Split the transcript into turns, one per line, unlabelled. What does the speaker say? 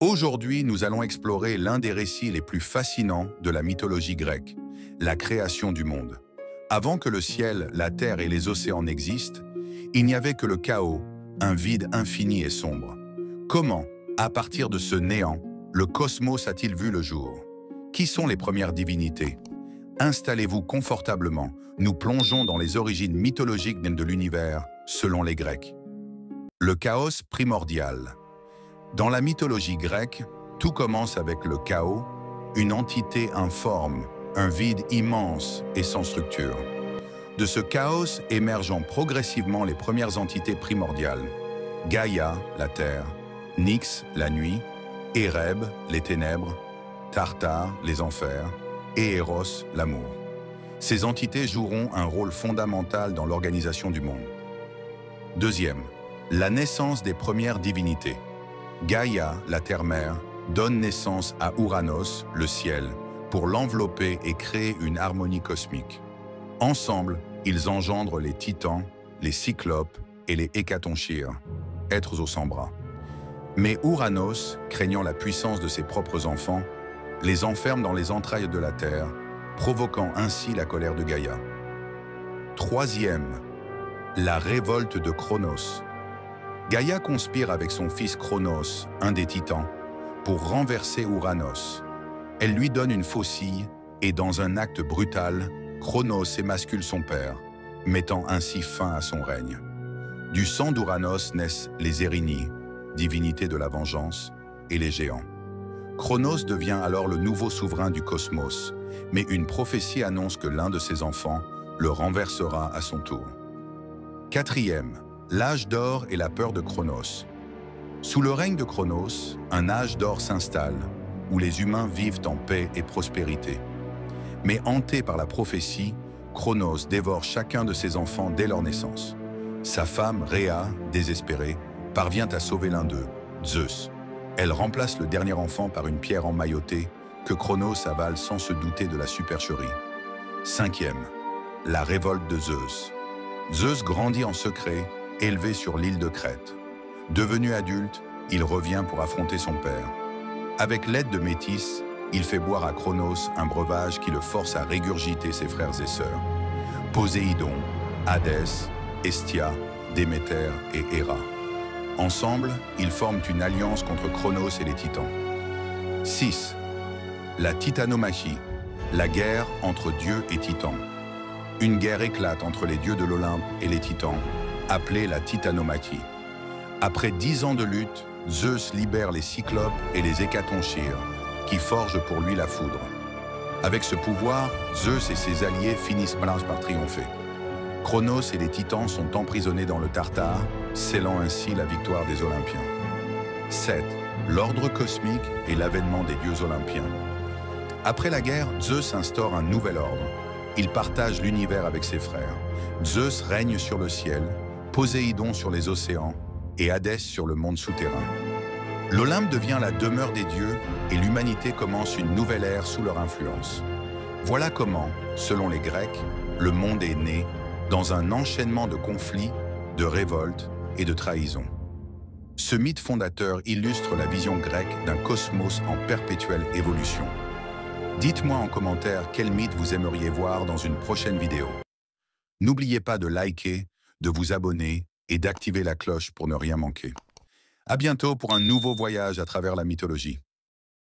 Aujourd'hui, nous allons explorer l'un des récits les plus fascinants de la mythologie grecque, la création du monde. Avant que le ciel, la terre et les océans n'existent, il n'y avait que le chaos, un vide infini et sombre. Comment, à partir de ce néant, le cosmos a-t-il vu le jour? Qui sont les premières divinités? Installez-vous confortablement, nous plongeons dans les origines mythologiques de l'univers, selon les Grecs. Le chaos primordial. Dans la mythologie grecque, tout commence avec le chaos, une entité informe, un vide immense et sans structure. De ce chaos émergeant progressivement les premières entités primordiales. Gaïa, la terre, Nyx, la nuit, Éreb, les ténèbres, Tartare, les enfers, et Eros, l'amour. Ces entités joueront un rôle fondamental dans l'organisation du monde. Deuxième, la naissance des premières divinités. Gaïa, la terre-mère, donne naissance à Ouranos, le ciel, pour l'envelopper et créer une harmonie cosmique. Ensemble, ils engendrent les titans, les cyclopes et les hécatonchires, êtres aux 100 bras. Mais Ouranos, craignant la puissance de ses propres enfants, les enferme dans les entrailles de la terre, provoquant ainsi la colère de Gaïa. Troisième, la révolte de Cronos. Gaïa conspire avec son fils Cronos, un des titans, pour renverser Ouranos. Elle lui donne une faucille et dans un acte brutal, Cronos émascule son père, mettant ainsi fin à son règne. Du sang d'Ouranos naissent les Érinnies, divinités de la vengeance, et les géants. Cronos devient alors le nouveau souverain du cosmos, mais une prophétie annonce que l'un de ses enfants le renversera à son tour. Quatrième, l'âge d'or et la peur de Cronos. Sous le règne de Cronos, un âge d'or s'installe, où les humains vivent en paix et prospérité. Mais hanté par la prophétie, Cronos dévore chacun de ses enfants dès leur naissance. Sa femme, Rhea, désespérée, parvient à sauver l'un d'eux, Zeus. Elle remplace le dernier enfant par une pierre emmaillotée que Cronos avale sans se douter de la supercherie. Cinquième, la révolte de Zeus. Zeus grandit en secret, élevé sur l'île de Crète. Devenu adulte, il revient pour affronter son père. Avec l'aide de Métis, il fait boire à Cronos un breuvage qui le force à régurgiter ses frères et sœurs. Poséidon, Hadès, Hestia, Déméter et Héra. Ensemble, ils forment une alliance contre Cronos et les titans. 6. La titanomachie, la guerre entre dieux et titans. Une guerre éclate entre les dieux de l'Olympe et les titans, appelée la titanomachie. Après 10 ans de lutte, Zeus libère les cyclopes et les hécatonchires, qui forgent pour lui la foudre. Avec ce pouvoir, Zeus et ses alliés finissent par triompher. Cronos et les titans sont emprisonnés dans le Tartare, scellant ainsi la victoire des Olympiens. 7. L'ordre cosmique et l'avènement des dieux olympiens. Après la guerre, Zeus instaure un nouvel ordre. Il partage l'univers avec ses frères. Zeus règne sur le ciel, Poséidon sur les océans et Hadès sur le monde souterrain. L'Olympe devient la demeure des dieux et l'humanité commence une nouvelle ère sous leur influence. Voilà comment, selon les Grecs, le monde est né dans un enchaînement de conflits, de révoltes et de trahisons. Ce mythe fondateur illustre la vision grecque d'un cosmos en perpétuelle évolution. Dites-moi en commentaire quel mythe vous aimeriez voir dans une prochaine vidéo. N'oubliez pas de liker, de vous abonner et d'activer la cloche pour ne rien manquer. À bientôt pour un nouveau voyage à travers la mythologie.